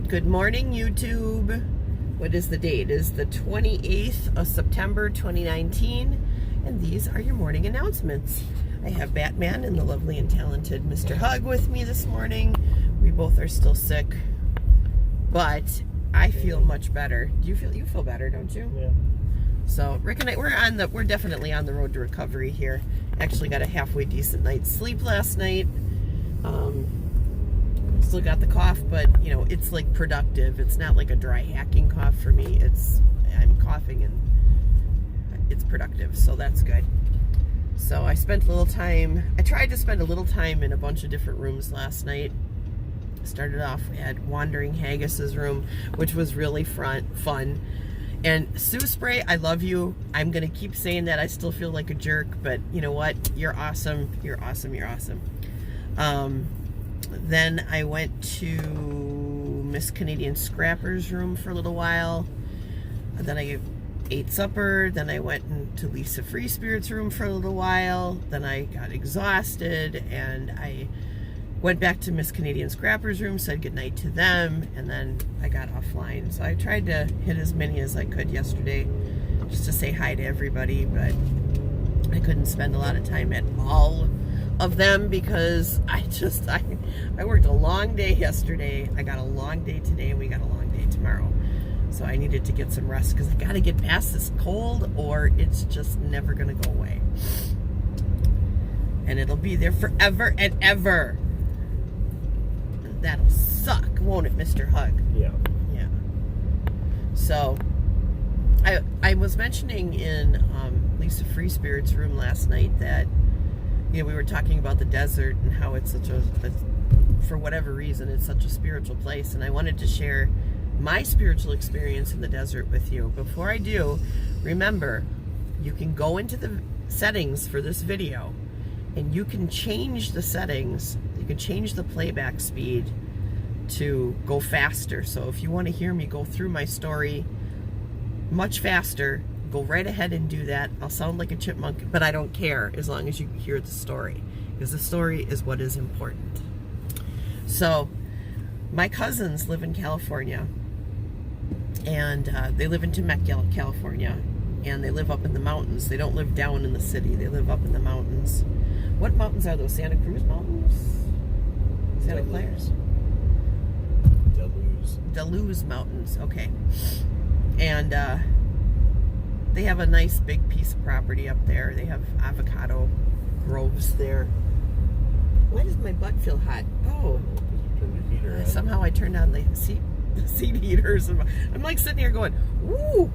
Good morning, YouTube. What is the date? It is the 28th of September, 2019, and these are your morning announcements. I have Batman and the lovely and talented Mr. Hug with me this morning. We both are still sick, but I feel much better. You feel better, don't you? Yeah. So Rick and I, we're definitely on the road to recovery here. Actually got a halfway decent night's sleep last night. Still got the cough, but it's like productive. It's not like a dry hacking cough for me. I'm coughing and it's productive, so that's good. So I tried to spend a little time in a bunch of different rooms last night. Started off at Wandering Haggis's room, which was really fun. And Sue Spray, I love you. I'm gonna keep saying that. I still feel like a jerk, but you know what? You're awesome. You're awesome. You're awesome. Then I went to Miss Canadian Scrapper's room for a little while. Then I ate supper. Then I went into Lisa Free Spirit's room for a little while. Then I got exhausted and I went back to Miss Canadian Scrapper's room, said goodnight to them, and then I got offline. So I tried to hit as many as I could yesterday just to say hi to everybody, but I couldn't spend a lot of time at all of them because I worked a long day yesterday. I got a long day today, and we got a long day tomorrow. So I needed to get some rest because I got to get past this cold or it's just never going to go away. And it'll be there forever and ever. And that'll suck, won't it, Mr. Hug? Yeah. Yeah. So I was mentioning in Lisa Free Spirit's room last night that we were talking about the desert and how it's such for whatever reason, it's such a spiritual place. And I wanted to share my spiritual experience in the desert with you. Before I do, remember, you can go into the settings for this video and you can change the settings. You can change the playback speed to go faster. So if you want to hear me go through my story much faster, go right ahead and do that. I'll sound like a chipmunk, but I don't care as long as you hear the story, because the story is what is important. So my cousins live in California, and they live in Temecula, California, and they live up in the mountains. They don't live down in the city. They live up in the mountains. What mountains are those? Santa Cruz Mountains? Santa Clara's? Deluz Mountains, okay. And they have a nice big piece of property up there. They have avocado groves there. Why does my butt feel hot? Oh, somehow I turned on the seat heaters. I'm like sitting here going, "Ooh!"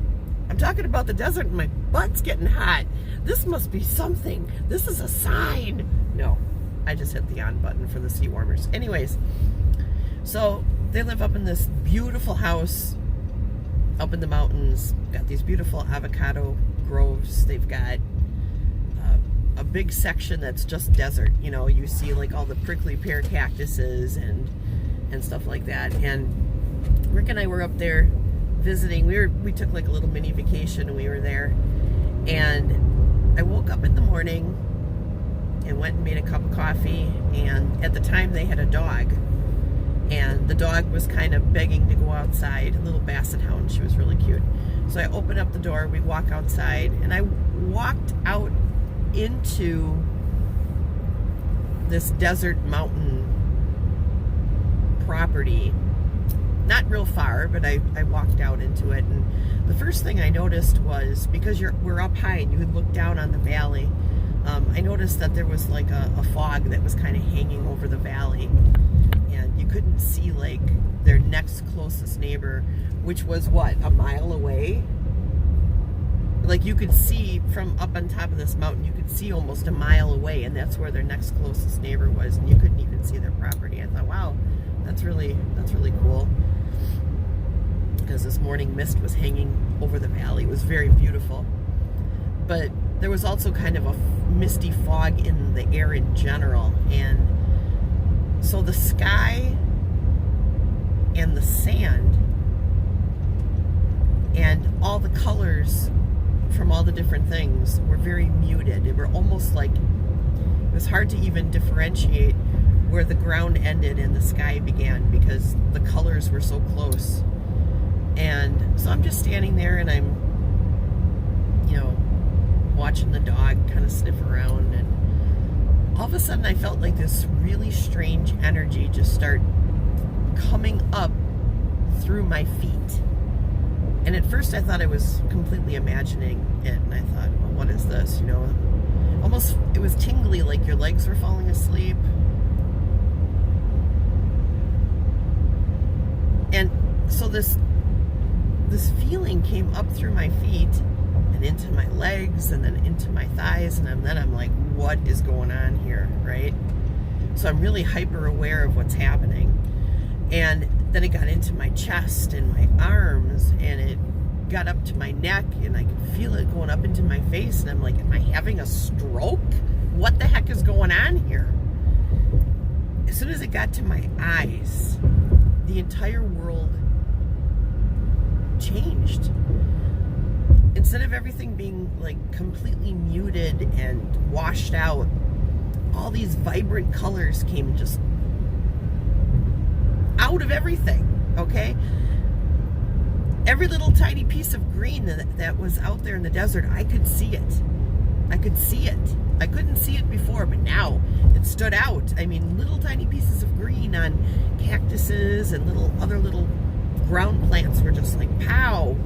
I'm talking about the desert and my butt's getting hot. This must be something. This is a sign. No, I just hit the on button for the seat warmers. Anyways, so they live up in this beautiful house up in the mountains. Got these beautiful avocado groves. They've got a big section that's just desert. You see like all the prickly pear cactuses and stuff like that. And Rick and I were up there visiting. We took like a little mini vacation and we were there. And I woke up in the morning and went and made a cup of coffee. And at the time they had a dog. And the dog was kind of begging to go outside, a little basset hound. She was really cute. So I opened up the door, we walk outside, and I walked out into this desert mountain property. Not real far, but I walked out into it. And the first thing I noticed was, because we're up high and you would look down on the valley, I noticed that there was like a fog that was kind of hanging over the valley. And you couldn't see like their next closest neighbor, which was what, a mile away? Like you could see from up on top of this mountain, you could see almost a mile away, and that's where their next closest neighbor was, and you couldn't even see their property. I thought, wow, that's really cool. Because this morning mist was hanging over the valley. It was very beautiful. But there was also kind of a misty fog in the air in general, and so the sky and the sand and all the colors from all the different things were very muted. They were almost like, it was hard to even differentiate where the ground ended and the sky began, because the colors were so close. And so I'm just standing there, and I'm, watching the dog kind of sniff around, and all of a sudden I felt like this really strange energy just start coming up through my feet. And at first I thought I was completely imagining it, and I thought, well, what is this? Almost, it was tingly, like your legs were falling asleep. And so this feeling came up through my feet and into my legs and then into my thighs, and then I'm like, what is going on here, right? So I'm really hyper aware of what's happening. And then it got into my chest and my arms, and it got up to my neck, and I could feel it going up into my face, and I'm like, am I having a stroke? What the heck is going on here? As soon as it got to my eyes, the entire world changed. Instead of everything being like completely muted and washed out, all these vibrant colors came just out of everything, okay? Every little tiny piece of green that was out there in the desert, I could see it. I could see it. I couldn't see it before, but now it stood out. I mean, little tiny pieces of green on cactuses and other little ground plants were just like, pow.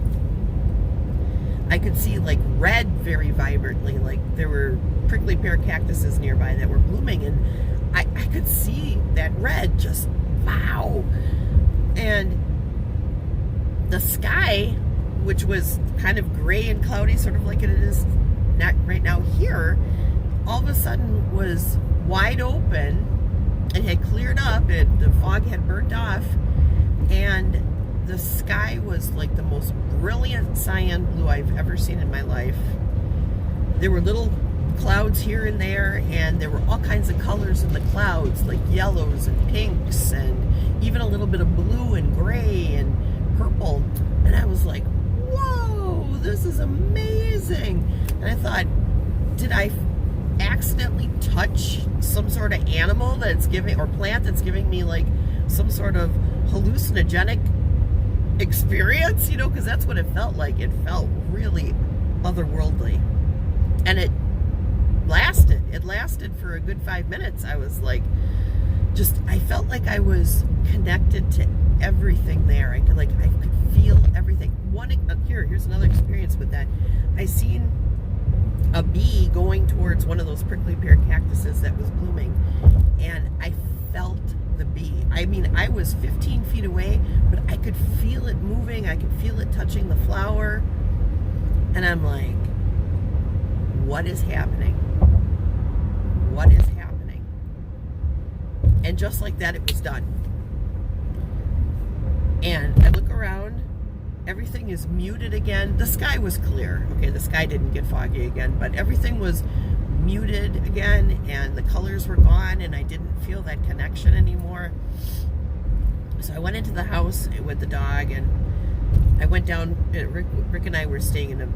I could see like red very vibrantly, like there were prickly pear cactuses nearby that were blooming, and I could see that red just, wow. And the sky, which was kind of gray and cloudy, sort of like it is not right now here, all of a sudden was wide open and had cleared up, and the fog had burnt off, and the sky was like the most brilliant cyan blue I've ever seen in my life. There were little clouds here and there, and there were all kinds of colors in the clouds, like yellows and pinks, and even a little bit of blue and gray and purple. And I was like, whoa, this is amazing. And I thought, did I accidentally touch some sort of animal that's giving, or plant that's giving me like some sort of hallucinogenic experience, because that's what it felt like. It felt really otherworldly. And it lasted for a good 5 minutes. I was like, I felt like I was connected to everything there. I could feel everything. Here's another experience with that. I seen a bee going towards one of those prickly pear cactuses that was blooming, and I felt the bee. I mean, I was 15 feet away, but I could feel it moving. I could feel it touching the flower. And I'm like, what is happening? What is happening? And just like that, it was done. And I look around, everything is muted again. The sky was clear. Okay, the sky didn't get foggy again, but everything was muted again, and the colors were gone, and I didn't feel that connection anymore. So I went into the house with the dog, and I went down. Rick and I were staying in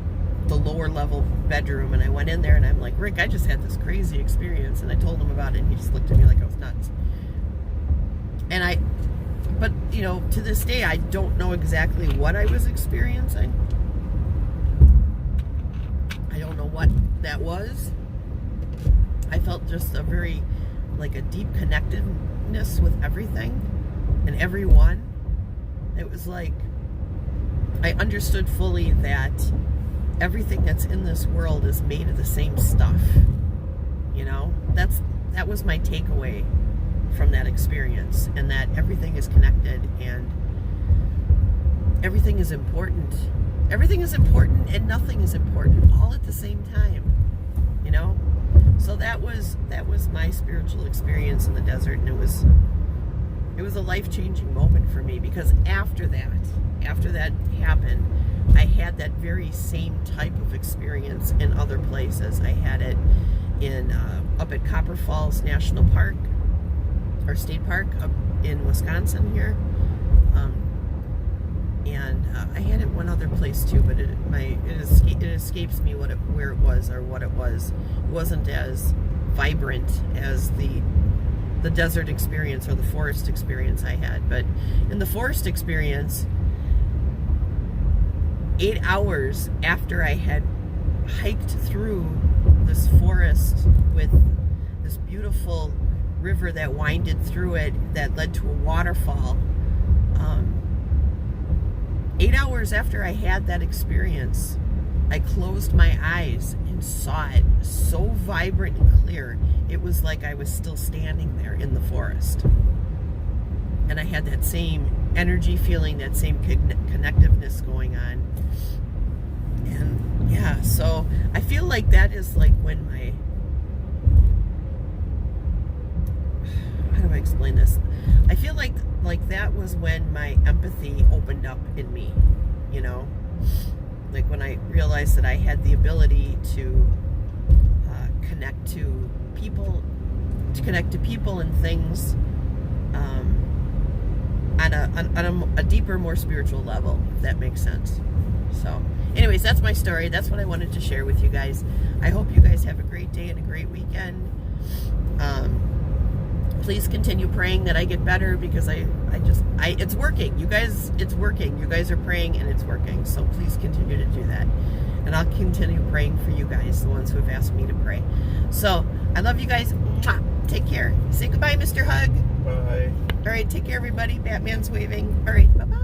the lower level bedroom, and I went in there, and I'm like, Rick, I just had this crazy experience, and I told him about it, and he just looked at me like I was nuts. But to this day, I don't know exactly what I was experiencing. I don't know what that was. I felt just a very, a deep connectedness with everything and everyone. It was like I understood fully that everything that's in this world is made of the same stuff. That was my takeaway from that experience, and that everything is connected and everything is important. Everything is important and nothing is important all at the same time. So that was my spiritual experience in the desert, and it was a life-changing moment for me, because after that happened, I had that very same type of experience in other places. I had it up at Copper Falls National Park, or State Park, up in Wisconsin here, and I had it one other place too, but it escapes me where it was or what it was. It wasn't as vibrant as the the desert experience or the forest experience I had. But in the forest experience, 8 hours after I had hiked through this forest with this beautiful river that winded through it that led to a waterfall, 8 hours after I had that experience, I closed my eyes and saw it so vibrant and clear. It was like I was still standing there in the forest. And I had that same energy feeling, that same connectiveness going on. And yeah, so I feel like that is like when my, how do I explain this? I feel like that was when my empathy opened up in me, you know? Like when I realized that I had the ability to connect to people and things on a deeper, more spiritual level, if that makes sense. So anyways, that's my story. That's what I wanted to share with you guys. I hope you guys have a great day and a great weekend. Please continue praying that I get better, because it's working. You guys, it's working. You guys are praying and it's working. So please continue to do that. And I'll continue praying for you guys, the ones who have asked me to pray. So I love you guys. Mwah. Take care. Say goodbye, Mr. Hug. Bye. All right, take care, everybody. Batman's waving. All right, bye-bye.